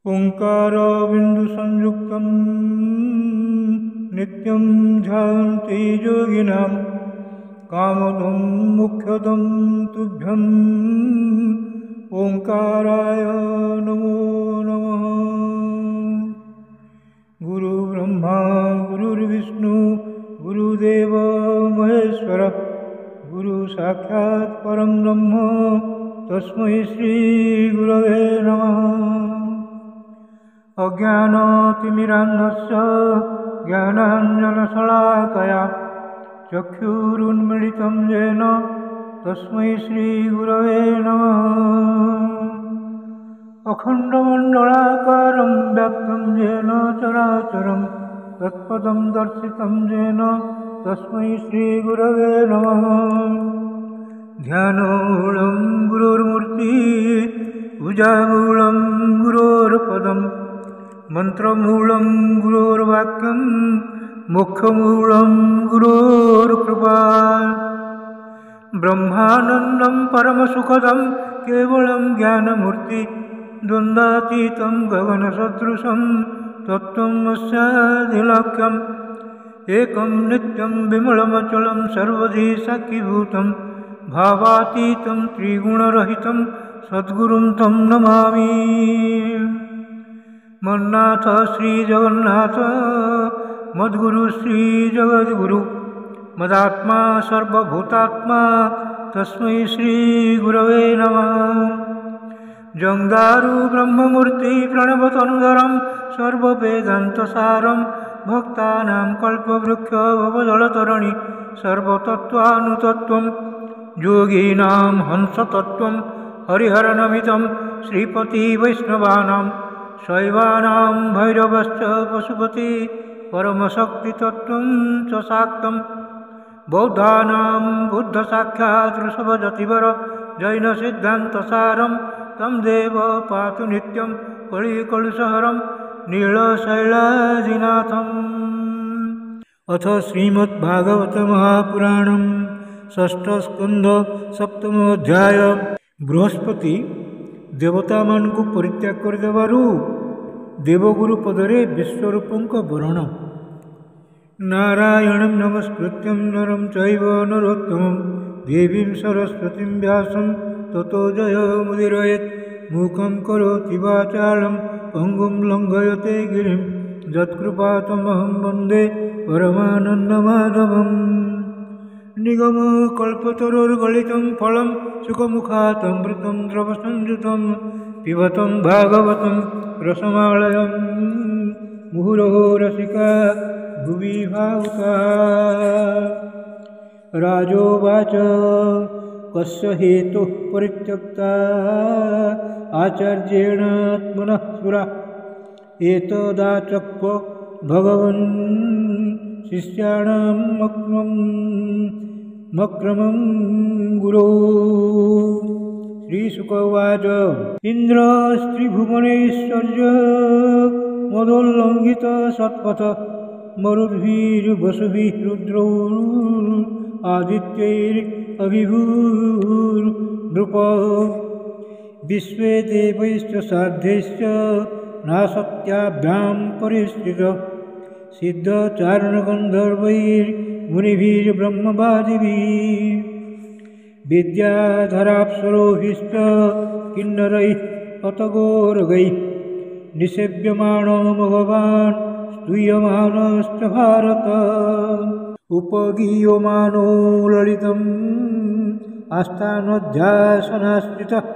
ओंकार बिंदु संयुक्तं नित्यं ध्यायन्ति योगिनां कामदं मुख्यदं तुभ्यं ओंकाराय नमो नमः। गुरु ब्रह्मा गुरुर्विष्णु गुरुदेव महेश्वर गुरु साक्षात् परं ब्रह्म तस्मै श्री गुरवे नमः। अज्ञानतिमिरान्धस्य ज्ञानाञ्जनशलाकया चक्षुरुन्मीलितं येन तस्मै श्रीगुरवे नमः। अखण्डमण्डलाकारं व्याप्तं येन चराचरं तत्पदं दर्शितं येन तस्मै श्रीगुरवे नमः। ध्यानमूलं गुरोर्मूर्ति पूजामूलं गुरोर्पदम् मंत्रमूलं गुरोर्वाक्यं मोक्षमूलं गुरोर्कृपा। ब्रह्मानन्दं परमसुखदं केवलं ज्ञानमूर्ति द्वन्द्वातीतं गगनसदृशं तत्त्वं अस्यादिलक्ष्यम्। एकं नित्यं विमलमचलं सर्वधी साक्षीभूतं भावातीतं त्रिगुणरहितं सद्गुरुं तं नमामि। मन्नाथ श्री जगन्नाथ मद्गुरु श्री जगद्गुरु मदात्मा सर्वभूतात्मा तस्मै श्री गुरवे नमः। जंगारु ब्रह्ममूर्ति प्रणवतनुधरं सर्ववेदान्तसारं भक्तानां कल्पवृक्ष भवजलतरणि सर्वतत्त्वानुतत्त्वं योगीनां हंसतत्त्वं हरिहरनमितं श्रीपति वैष्णवानां शैवानां भैरवश्च पशुपति परमशक्तितत्त्वं च शाक्तं। बौद्धानां बुद्धसाक्षात् ऋषभजतिवर जैनसिद्धान्तसारं तं देव पातु नित्यं कलिकलुषहरं नीलशैलाजिनाथम्। अथ श्रीमद्भागवत महापुराणं षष्ठस्कन्ध सप्तमोऽध्याय। बृहस्पति देवता मानकु परित्याग करदेबारु देवगुरु पदरे विश्वरूपंक वरण। नारायणं नमस्कृत्यं नरं चैव नरोत्तमं देवीं सरस्वतीं व्यासं ततो जयमुदीरयेत्। मूकं करोति वाचालं पङ्गुं लङ्घयते गिरिं यत्कृपातमहं वन्दे परमानन्दमाधवम्। निगमकल्पतरोर्गलितं फलं सुखमुखातमृतं द्रवसंयुतं पिबतं भागवतं रसमालयं मुहुरहो रसिका भुवि भावुका। राजोवाच कस्य हेतुः परित्यक्ता आचार्येणात्मनः सुरा एतदाचक्ष्व भगवन् शिष्याणां मक्रमं गुरो। श्रीशुक उवाच इन्द्रस्त्रिभुवनैश्वर्य मदोल्लङ्घित सत्पथ मरुद्भिर्वसुभिः रुद्रौ आदित्यैरभिभूर्नृप। विश्वे देवैश्च साध्यैश्च नाशक्त्याभ्यां परिष्कृत सिद्धचारणगन्धर्वैर्मुनिभिर्ब्रह्मवादिभिः विद्याधराप्सरोभिश्च किन्नरैः पतगोरगैः निसेव्यमानो भगवान् स्तूयमानश्च भारत। उपगीयमानो ललितम् आस्थानध्यासनाश्रितः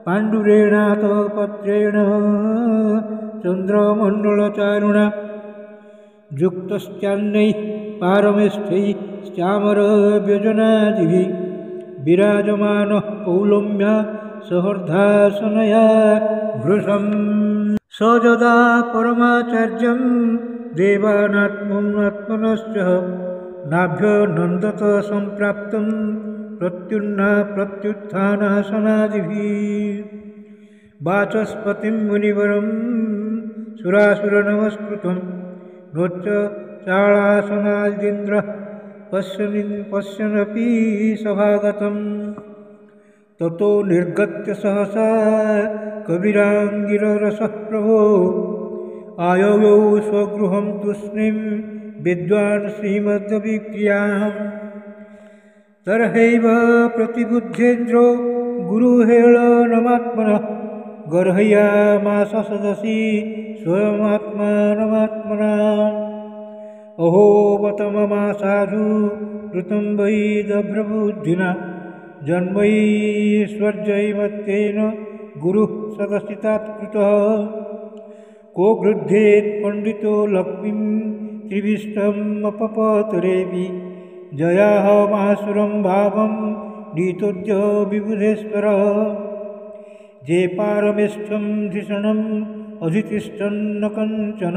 पाण्डुरेणाथ पत्रेण चन्द्रमण्डलचारुणा युक्तश्चान्यैः पारमेष्ठैः श्यामरव्यजनादिभिः विराजमानः पौलोम्या सहर्धासनया भृशम्। स यदा परमाचार्यं देवानात्मनात्मनश्च नाभ्यनन्दत सम्प्राप्तं प्रत्युन्ना प्रत्युत्थानासनादिभिः वाचस्पतिं मुनिवरं सुरासुरनमस्कृतं नोच्च चाळासनादिन्द्रः पश्यन्नपि सभागतम् ततो निर्गत्य सहसा कविराङ्गिररसः प्रभो आययौ स्वगृहं तूष्णीं विद्वान् श्रीमदभिक्रियाम् तर्हैव प्रतिबुद्धेन्द्रो गुरुहेळनमात्मनः गर्हयामास सदसि स्वयमात्मानमात्मना अहो बत ममा साधु कृतं वै दभ्रबुद्धिना जन्मैश्वर्यैमत्तेन गुरुः सदसि तात्कृतः को गृह्येत् पण्डितो लक्ष्मीं त्रिविष्टमपपतरेऽपि जयाहमासुरं भावं नीतोद्य विबुधेश्वरः जे पारमेष्ठं धिषणम् अधितिष्ठन्न कञ्चन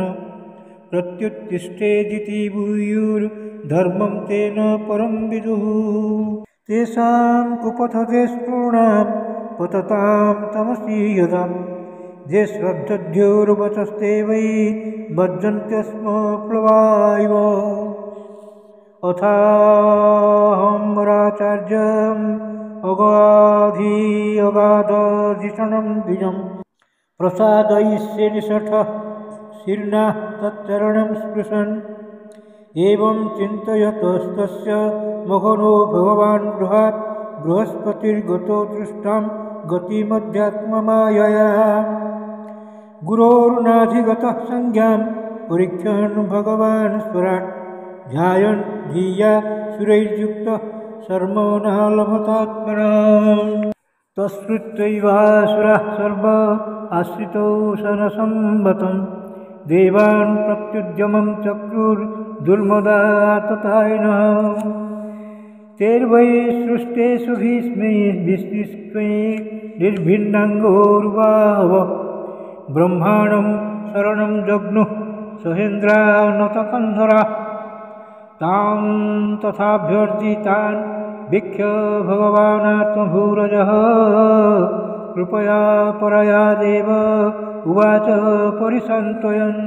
प्रत्युत्तिष्ठेदिति भूयुर्धर्मं तेन परं विदुः तेषां कुपथते स्पृणां पततां तमसि यदा जे श्रद्धध्योर्वचस्ते वै भज्जन्त्यस्म प्लवायव अथाहमराचार्यम् अगाधिषणं द्विजं प्रसादयिष्ये निषठः शीर्णाः तच्चरणं स्पृशन् एवं चिन्तयतस्तस्य मघनो भगवान् गृहात् बृहस्पतिर्गतो दृष्टां गतिमध्यात्ममायया गुरोर्नाधिगतः संज्ञां परीक्षन् भगवान् स्वराट् ध्यायन् धिया सुरैर्युक्तः शर्मणा लभतात्मना तच्छ्रुत्वैवासुराः सर्व आश्रितौ शनसंवतं देवान् प्रत्युद्यमं चक्रुर्दुर्मदा तथायनः तैर्वै सृष्टेषु भीष्मै निर्भिन्नाङ्गोर्वाहव ब्रह्माणं शरणं जग्नुः सहेन्द्रा नतकन्धरा तां तथाभ्यर्थितान् वीक्ष्य भगवानात्मभूरजः कृपया परया देव उवाच परिसान्त्वयन्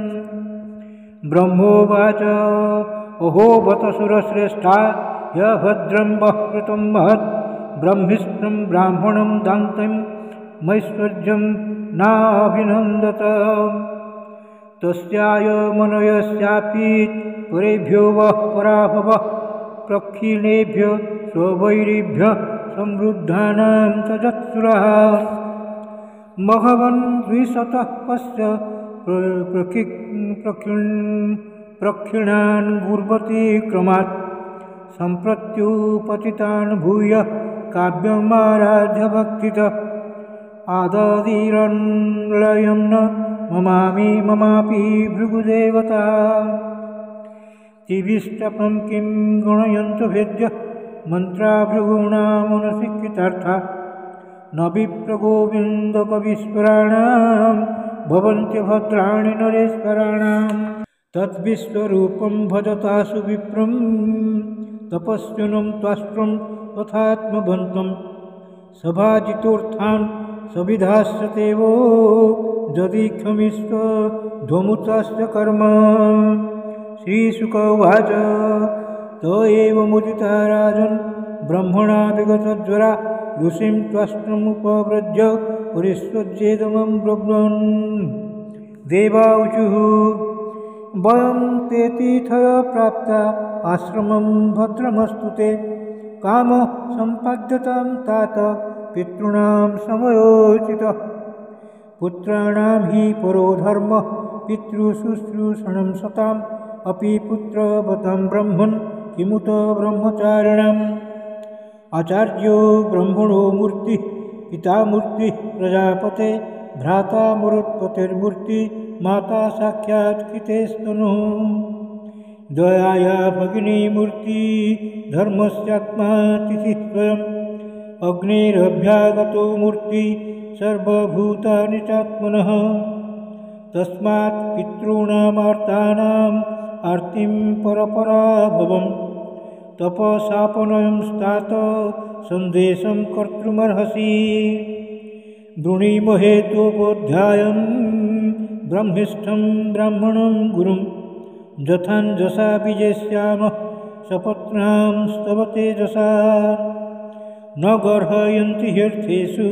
ब्रह्मोवाच अहो बत सुरश्रेष्ठा यभद्रं वः कृतं महत् ब्रह्मिष्ठं ब्राह्मणं दान्तं मैश्वर्यं नाभिनन्दत तस्याय मनयस्यापि परेभ्यो वः पराभवः प्रक्षिणेभ्य स्ववैरिभ्य समृद्धानां तजत्सुरः मघवन् द्विशतः पश्च प्रक्षिणान् गुर्वति क्रमात् सम्प्रत्युपतितान् भूय काव्यमाराध्य भक्तितः आददीरन्लयं न ममामि ममापि भृगुदेवता तिविष्टपं किं गुणयन्तु भेद्य मन्त्रा भृगूणामनुशिक्षितार्था न विप्रगोविन्दकवीश्वराणां भवन्त्यभद्राणि नरेश्वराणां तद्विश्वरूपं भजतासु विप्रं तपस्विनं त्वाष्ट्रं तथात्मबन्तं सभाजितोऽर्थान् सविधास्यते वो यदीक्षमिष्व ध्वमुचाश्च कर्म श्रीशुक उवाच त एव मुदिता राजन् ब्रह्मणा विगतज्वरा ऋषिं त्वष्ट्रमुपव्रज्य परिष्वज्येदमं ब्रह्मन् देवाऊचुः वयं ते तीर्थय प्राप्ता आश्रमं भद्रमस्तु ते काम सम्पाद्यतां तात पितॄणां समयोचितः पुत्राणां हि परो धर्मः पितृशुश्रूषणं सताम् अपि पुत्रवतं ब्रह्मन् किमुत ब्रह्मचारिणाम् आचार्यो ब्रह्मणो मूर्तिः पिता मूर्तिः प्रजापते भ्राता मरुत्पतिर्मूर्ति माता साक्षात् कृतेस्तनुः दयाया भगिनी मूर्ति धर्मस्यात्मा तिथिः स्वयम् अग्निरभ्यागतो मूर्ति सर्वभूतानि चात्मनः तस्मात् पितॄणामार्तानाम् आर्तिं परपराभवम् तपसापनं स्तात सन्देशं कर्तुमर्हसि वृणीमहे तोपोऽध्यायं ब्रह्मिष्ठं ब्राह्मणं गुरुं यथाञ्जसा विजेष्यामः सपत्नां स्तव तेजसा न गर्हयन्ति ह्यर्थेषु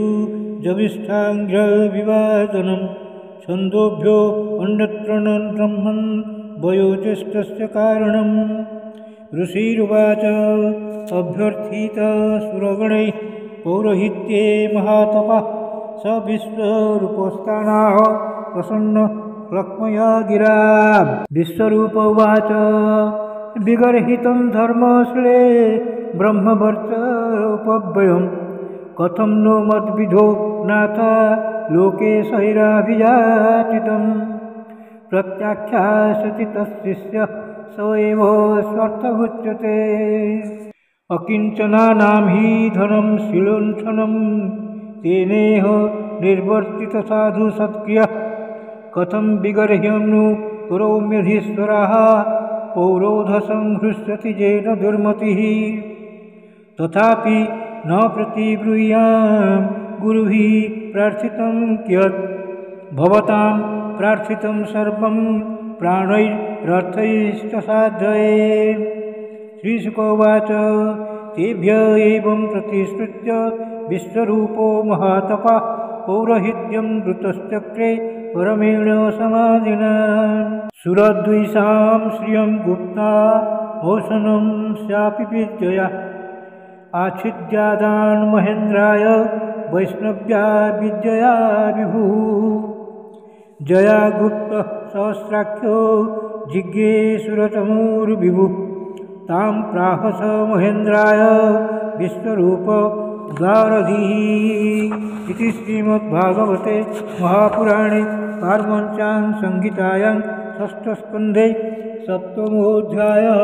जविष्ठाङ्घ्रविवादनं छन्दोभ्यो अन्यत्र न ब्रह्मन् वयोज्येष्ठस्य कारणम् ऋषिरुवाच अभ्यर्थित सुरगणैः पौरोहित्ये महातपः स विश्वरूपस्थानाः प्रसन्न लक्ष्मया गिरा विश्वरूप उवाच विगर्हितं धर्मश्ले ब्रह्मवर्चोपव्ययं कथं नो मद्विधो नाथ लोके शैराभियाचितं प्रत्याख्यास्यति तस्शिष्य स एव स्वार्थमुच्यते अकिञ्चनानां हि धनं शिलुण्ठनं तेनेह निर्वर्तित साधु सत्क्रियः कथं विगर्ह्यं नु करोम्यधीश्वरः पौरोधसंहृष्यति येन दुर्मतिः तथापि न प्रतिब्रूयां गुरुभिः प्रार्थितं कियत् भवतां प्रार्थितं सर्वं प्राणैरर्थैश्च साधये श्रीशुक उवाच तेभ्य एवं प्रतिश्रुत्य विश्वरूपो महातपः पौरोहित्यं द्रुतश्चक्रे परमेण समाधिना सुरद्विषां श्रियं गुप्ता भूषणं स्यापि विद्यया आच्छिद्यादान् महेन्द्राय वैष्णव्या विद्यया विभुः जया गुप्तः सहस्राख्यो जिज्ञे सुरतमोर्विभुः तां प्राह स महेन्द्राय विश्वरूप द्वारधिः इति श्रीमद्भागवते महापुराणे पारमहंस्यां संहितायां षष्ठस्कन्धे सप्तमोऽध्यायः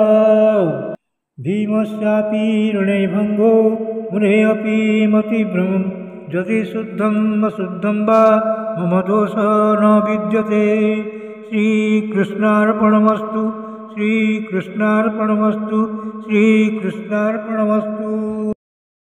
भीमस्यापि ऋणैभङ्गो मुनेः अपि मतिभ्रमं यदि शुद्धम् अशुद्धं वा मम दोषः न विद्यते श्रीकृष्णार्पणमस्तु श्रीकृष्णार्पणमस्तु श्रीकृष्णार्पणमस्तु।